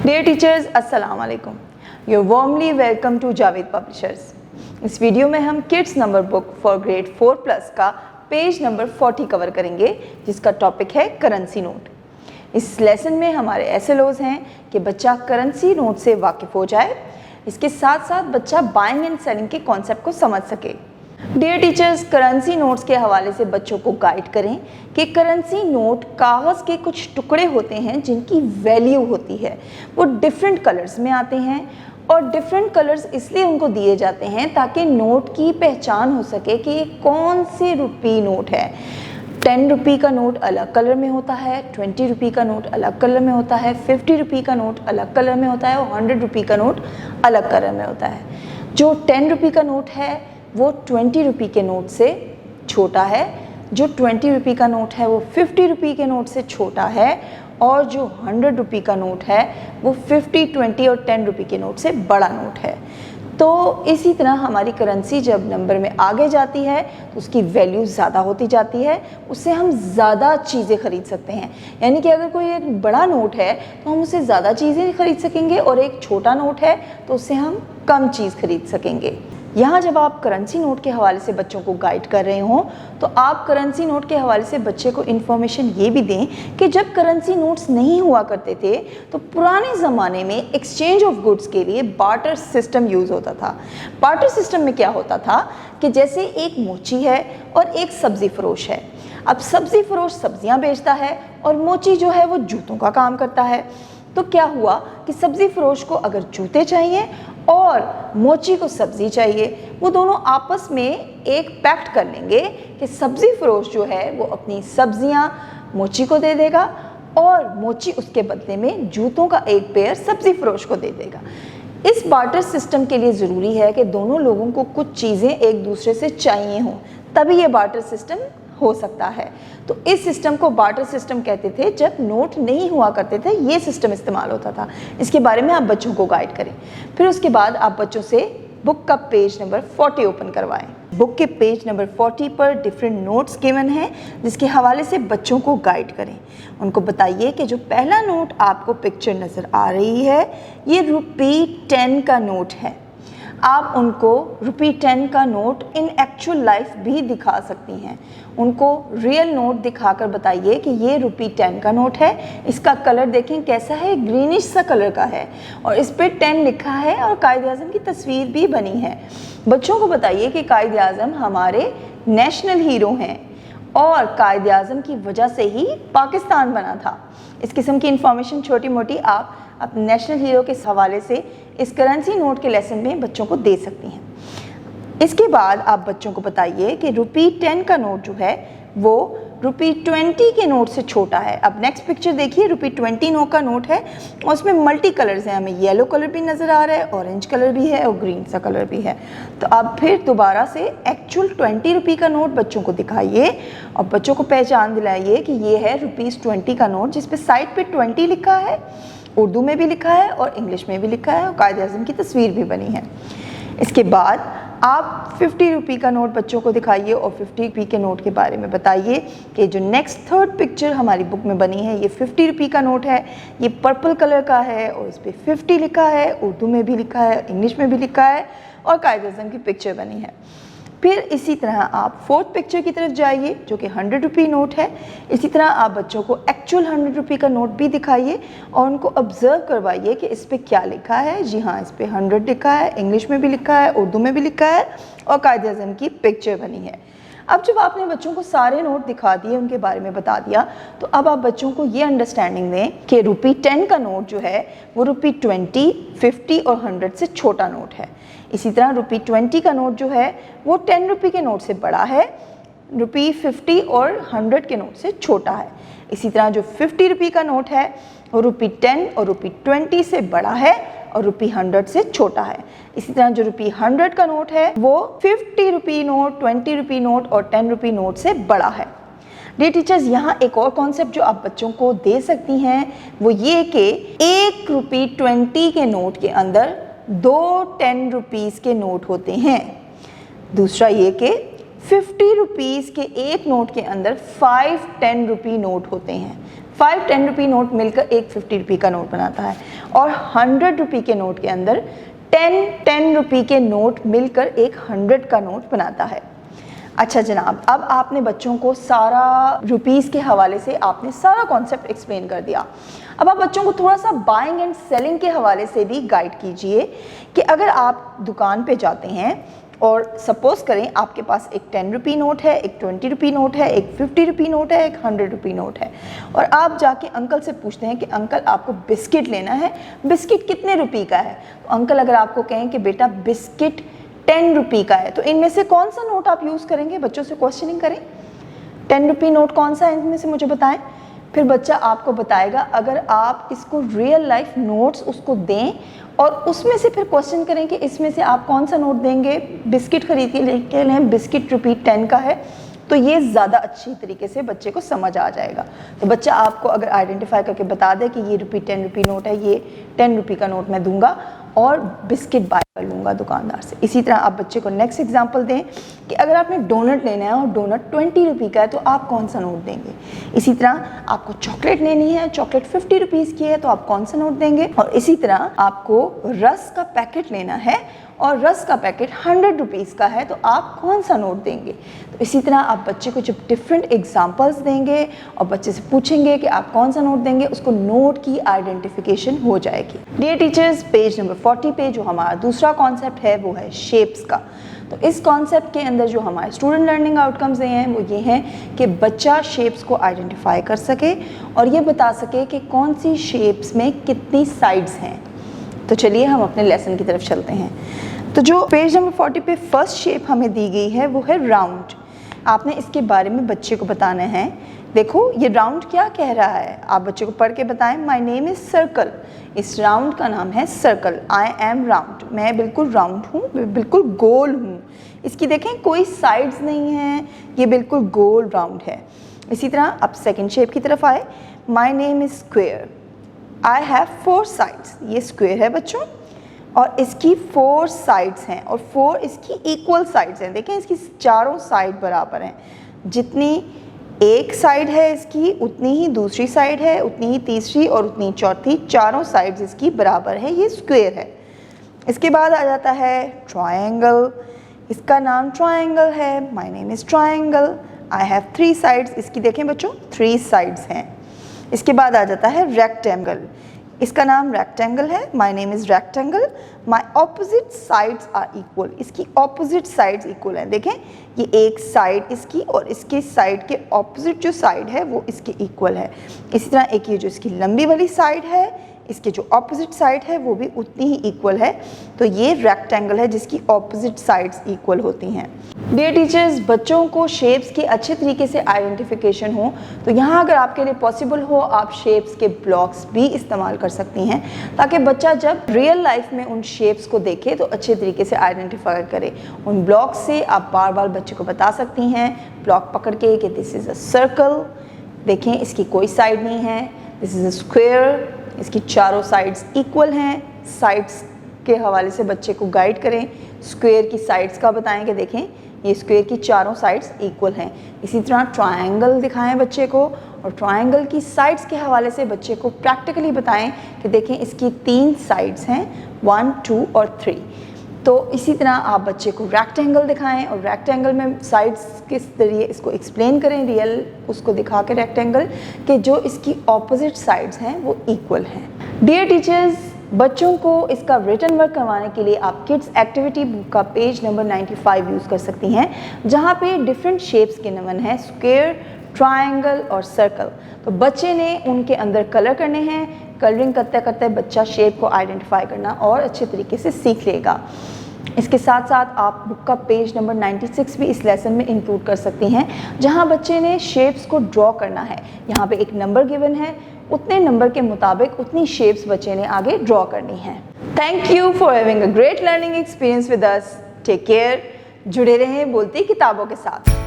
Dear teachers, अस्सलाम वालेकुम. You're warmly welcome to Javed publishers. इस वीडियो में हम kids number book for grade 4+ का पेज नंबर 40 कवर करेंगे, जिसका टॉपिक है करेंसी नोट. इस लेसन में हमारे SLOs हैं कि बच्चा करेंसी नोट से वाकिफ़ हो जाए, इसके साथ साथ बच्चा बाइंग एंड सेलिंग के कॉन्सेप्ट को समझ सके. डियर टीचर्स, करेंसी नोट्स के हवाले से बच्चों को गाइड करें कि करेंसी नोट कागज़ के कुछ टुकड़े होते हैं जिनकी वैल्यू होती है. वो डिफरेंट कलर्स में आते हैं और डिफरेंट कलर्स इसलिए उनको दिए जाते हैं ताकि नोट की पहचान हो सके कि ये कौन से रुपये नोट है. 10 रुपये का नोट अलग कलर में होता है, 20 रुपये का नोट अलग कलर में होता है, 50 रुपये का नोट अलग कलर में होता है और 100 रुपये का नोट अलग कलर में होता है. जो 10 रुपये का नोट है वो 20 रुपये के नोट से छोटा है, जो 20 रुपये का नोट है वो 50 रुपये के नोट से छोटा है और जो 100 रुपये का नोट है वो 50, 20 और 10 रुपये के नोट से बड़ा नोट है. तो इसी तरह हमारी करेंसी जब नंबर में आगे जाती है तो उसकी वैल्यू ज़्यादा होती जाती है, उससे हम ज़्यादा चीज़ें ख़रीद सकते हैं. यानी कि अगर कोई एक बड़ा नोट है तो हम उससे ज़्यादा चीज़ें खरीद सकेंगे और एक छोटा नोट है तो उससे हम कम चीज़ खरीद सकेंगे. यहाँ जब आप करेंसी नोट के हवाले से बच्चों को गाइड कर रहे हों तो आप करेंसी नोट के हवाले से बच्चे को इन्फॉर्मेशन ये भी दें कि जब करेंसी नोट्स नहीं हुआ करते थे तो पुराने ज़माने में एक्सचेंज ऑफ गुड्स के लिए बार्टर सिस्टम यूज़ होता था. बार्टर सिस्टम में क्या होता था कि जैसे एक मोची है और एक सब्ज़ी फरोश है. अब सब्ज़ी फरोश सब्ज़ियाँ बेचता है और मोची जो है वो जूतों का काम करता है. तो क्या हुआ कि सब्ज़ी फरोश को अगर जूते चाहिए और मोची को सब्ज़ी चाहिए, वो दोनों आपस में एक पैक्ट कर लेंगे कि सब्ज़ी फरोश जो है वो अपनी सब्ज़ियाँ मोची को दे देगा और मोची उसके बदले में जूतों का एक पेयर सब्ज़ी फरोश को दे देगा. इस बार्टर सिस्टम के लिए ज़रूरी है कि दोनों लोगों को कुछ चीज़ें एक दूसरे से चाहिए हों, तभी ये बार्टर सिस्टम हो सकता है. तो इस सिस्टम को बार्टर सिस्टम कहते थे. जब नोट नहीं हुआ करते थे ये सिस्टम इस्तेमाल होता था. इसके बारे में आप बच्चों को गाइड करें. फिर उसके बाद आप बच्चों से बुक का पेज नंबर 40 ओपन करवाएं. बुक के पेज नंबर 40 पर डिफरेंट नोट्स गिवन हैं जिसके हवाले से बच्चों को गाइड करें. उनको बताइए कि जो पहला नोट आपको पिक्चर नज़र आ रही है ये ₹10 का नोट है. आप उनको ₹10 का नोट इन एक्चुअल लाइफ भी दिखा सकती हैं. उनको रियल नोट दिखाकर बताइए कि ये ₹10 का नोट है. इसका कलर देखें कैसा है, ग्रीनिश सा कलर का है और इस पे 10 लिखा है और कायद आज़म की तस्वीर भी बनी है. बच्चों को बताइए कि कायद आज़म हमारे नेशनल हीरो हैं और कायद आज़म की वजह से ही पाकिस्तान बना था. इस किस्म की इंफॉर्मेशन छोटी मोटी आप अपने नेशनल हीरो के हवाले से इस करेंसी नोट के लेसन में बच्चों को दे सकती हैं. इसके बाद आप बच्चों को बताइए कि ₹10 का नोट जो है वो ₹20 के नोट से छोटा है. अब नेक्स्ट पिक्चर देखिए, ₹20 नोट का नोट है और उसमें मल्टी कलर्स हैं. हमें येलो कलर भी नज़र आ रहा है, ऑरेंज कलर भी है और ग्रीन सा कलर भी है. तो अब फिर दोबारा से एक्चुअल ₹20 का नोट बच्चों को दिखाइए और बच्चों को पहचान दिलाइए कि ये है ₹20 का नोट जिस पे साइड पे 20 लिखा है, उर्दू में भी लिखा है और इंग्लिश में भी लिखा है और कायद आज़म की तस्वीर भी बनी है. इसके बाद आप 50 रुपये का नोट बच्चों को दिखाइए और 50 रुपये के नोट के बारे में बताइए कि जो नेक्स्ट थर्ड पिक्चर हमारी बुक में बनी है ये 50 रुपये का नोट है. ये पर्पल कलर का है और इस पर 50 लिखा है, उर्दू में भी लिखा है, इंग्लिश में भी लिखा है और कायद आज़म की पिक्चर बनी है. फिर इसी तरह आप फोर्थ पिक्चर की तरफ जाइए जो कि 100 रुपये नोट है. इसी तरह आप बच्चों को एक्चुअल 100 रुपये का नोट भी दिखाइए और उनको ऑब्ज़र्व करवाइए कि इस पे क्या लिखा है. जी हाँ, इस पे 100 लिखा है, इंग्लिश में भी लिखा है, उर्दू में भी लिखा है और कायद आज़म की पिक्चर बनी है. अब जब आपने बच्चों को सारे नोट दिखा दिए, उनके बारे में बता दिया, तो अब आप बच्चों को ये अंडरस्टैंडिंग दें कि ₹10 का नोट जो है वो ₹20, 50 और 100 से छोटा नोट है. इसी तरह ₹20 का नोट जो है वो 10 रुपये के नोट से बड़ा है, ₹50 और 100 के नोट से छोटा है. इसी तरह जो 50 रुपये का नोट है वो ₹10 और ₹20 से बड़ा है और ₹100 से छोटा है. इसी तरह जो ₹100 का नोट है वो 50 रुपये नोट, 20 रुपये नोट और 10 रुपये नोट से बड़ा है. डियर टीचर्स, यहाँ एक और कॉन्सेप्ट जो आप बच्चों को दे सकती हैं वो ये कि ₹1 के नोट के अंदर 2 10 रुपीज़ के नोट होते हैं. दूसरा ये कि 50 रुपीज़ के एक नोट के अंदर 5 10 रुपी नोट होते हैं। 5 10 रुपी नोट मिलकर एक 50 रुपी का नोट बनाता है, और 100 रुपी के नोट के अंदर 10 रुपी के नोट मिलकर एक 100 का नोट बनाता है। अच्छा जनाब, अब आपने बच्चों को सारा रुपीज़ के हवाले से आपने सारा कॉन्सेप्ट एक्सप्लेन कर दिया। अब आप बच्चों को थोड़ा सा बाइंग एंड सेलिंग के हवाले से भी गाइड कीजिए कि अगर आप दुकान पे जाते हैं और सपोज़ करें आपके पास एक 10 रुपी नोट है, एक 20 रुपी नोट है, एक 50 रुपी नोट है, एक 100 रुपी नोट है, और आप जाके अंकल से पूछते हैं कि अंकल आपको बिस्किट लेना है, बिस्किट कितने रुपी का है? तो अंकल अगर आपको कहें कि बेटा बिस्किट 10 रुपी का है, तो इनमें से कौन सा नोट आप यूज़ करेंगे? बच्चों से क्वेश्चनिंग करें, 10 रुपी नोट कौन सा है इनमें से, मुझे बताएं। फिर बच्चा आपको बताएगा। अगर आप इसको रियल लाइफ नोट्स उसको दें और उसमें से फिर क्वेश्चन करें कि इसमें से आप कौन सा नोट देंगे, बिस्किट खरीद के लेके लें, बिस्किट रुपी 10 का है, तो ये ज़्यादा अच्छी तरीके से बच्चे को समझ आ जाएगा। तो बच्चा आपको अगर आइडेंटिफाई करके बता दे कि ये 10 रुपी नोट है, ये 10 रुपी का नोट मैं दूंगा और बिस्किट बाय कर लूँगा दुकानदार से। इसी तरह आप बच्चे को नेक्स्ट एग्जांपल दें कि अगर आपने डोनट लेना है और डोनट 20 रुपी का है, तो आप कौन सा नोट देंगे। इसी तरह आपको चॉकलेट लेनी है, चॉकलेट 50 रुपीज़ की है, तो आप कौन सा नोट देंगे। और इसी तरह आपको रस का पैकेट लेना है और रस का पैकेट 100 रुपीज़ का है, तो आप कौन सा नोट देंगे। तो इसी तरह आप बच्चे को जब डिफरेंट एग्जांपल्स देंगे और बच्चे से पूछेंगे कि आप कौन सा नोट देंगे, उसको नोट की आइडेंटिफिकेशन हो जाएगी। डियर टीचर्स, पेज नंबर 40 पे जो हमारा दूसरा कॉन्सेप्ट है वो है शेप्स का। तो इस कॉन्सेप्ट के अंदर जो हमारे स्टूडेंट लर्निंग आउटकम्स हैं वो ये हैं कि बच्चा शेप्स को आइडेंटिफाई कर सके और ये बता सके कि कौन सी शेप्स में कितनी साइड्स हैं। तो चलिए हम अपने लेसन की तरफ चलते हैं। तो जो पेज नंबर 40 पे फर्स्ट शेप हमें दी गई है वो है राउंड। आपने इसके बारे में बच्चे को बताना है। देखो ये राउंड क्या कह रहा है, आप बच्चे को पढ़ के बताएं। माय नेम इज़ सर्कल, इस राउंड का नाम है सर्कल। आई एम राउंड, मैं बिल्कुल राउंड हूँ, बिल्कुल गोल हूँ। इसकी देखें कोई साइड्स नहीं है, ये बिल्कुल गोल राउंड है। इसी तरह अब सेकेंड शेप की तरफ आए। My name is square, I have 4 sides. ये स्क्वेयर है बच्चों और इसकी 4 साइड्स हैं और 4 इसकी इक्वल साइड्स हैं। देखें इसकी चारों साइड बराबर हैं, जितनी एक साइड है इसकी उतनी ही दूसरी साइड है, उतनी ही तीसरी और उतनी चौथी, चारों साइड्स इसकी बराबर है। ये स्क्वेयर है। इसके बाद आ जाता है ट्रायंगल, इसका नाम ट्रायंगल है। My name is triangle, I have 3 sides. इसकी देखें बच्चों 3 साइड्स हैं। इसके बाद आ जाता है रेक्टेंगल, इसका नाम रेक्टेंगल है। My name is rectangle, my opposite sides are equal. इसकी ऑपोजिट साइड्स इक्वल हैं। देखें ये एक साइड इसकी और इसके साइड के ऑपोजिट जो साइड है वो इसके इक्वल है। इसी तरह एक ये जो इसकी लंबी वाली साइड है, इसके जो ऑपोजिट साइड है वो भी उतनी ही इक्वल है। तो ये रेक्टेंगल है जिसकी ऑपोजिट साइड्स इक्वल होती हैं। डियर टीचर्स, बच्चों को शेप्स की अच्छे तरीके से आइडेंटिफिकेशन हो तो यहाँ अगर आपके लिए पॉसिबल हो आप शेप्स के ब्लॉक्स भी इस्तेमाल कर सकती हैं, ताकि बच्चा जब रियल लाइफ में उन शेप्स को देखे तो अच्छे तरीके से आइडेंटिफाई करे। उन ब्लॉक्स से आप बार बार बच्चे को बता सकती हैं, ब्लॉक पकड़ के कि दिस इज़ अ सर्कल, देखें इसकी कोई साइड नहीं है। दिस इज़ अ स्क्वेयर, इसकी चारों साइड्स इक्वल हैं। साइड्स के हवाले से बच्चे को गाइड करें। स्क्वायर की साइड्स का बताएं कि देखें ये स्क्वायर की चारों साइड्स इक्वल हैं। इसी तरह ट्रायंगल दिखाएं बच्चे को और ट्रायंगल की साइड्स के हवाले से बच्चे को प्रैक्टिकली बताएं कि देखें इसकी 3 साइड्स हैं, 1 2 और 3। तो इसी तरह आप बच्चे को रेक्टेंगल दिखाएं और रेक्टेंगल में साइड्स किस जरिए इसको एक्सप्लेन करें, रियल उसको दिखा के रेक्टेंगल कि जो इसकी ऑपोजिट साइड्स हैं वो इक्वल हैं। डियर टीचर्स, बच्चों को इसका रिटन वर्क करवाने के लिए आप किड्स एक्टिविटी बुक का पेज नंबर 95 यूज़ कर सकती हैं, जहाँ पे डिफरेंट शेप्स के नमन हैं, स्क्वायर, ट्रायंगल और सर्कल। तो बच्चे ने उनके अंदर कलर करने हैं। कलरिंग करते करते बच्चा शेप को आइडेंटिफाई करना और अच्छे तरीके से सीख लेगा। इसके साथ साथ आप बुक का पेज नंबर 96 भी इस लेसन में इंक्लूड कर सकती हैं, जहां बच्चे ने शेप्स को ड्रॉ करना है। यहाँ पे एक नंबर गिवन है, उतने नंबर के मुताबिक उतनी शेप्स बच्चे ने आगे ड्रॉ करनी है। Thank you for having a great learning experience with us. Take care. जुड़े रहें बोलती किताबों के साथ।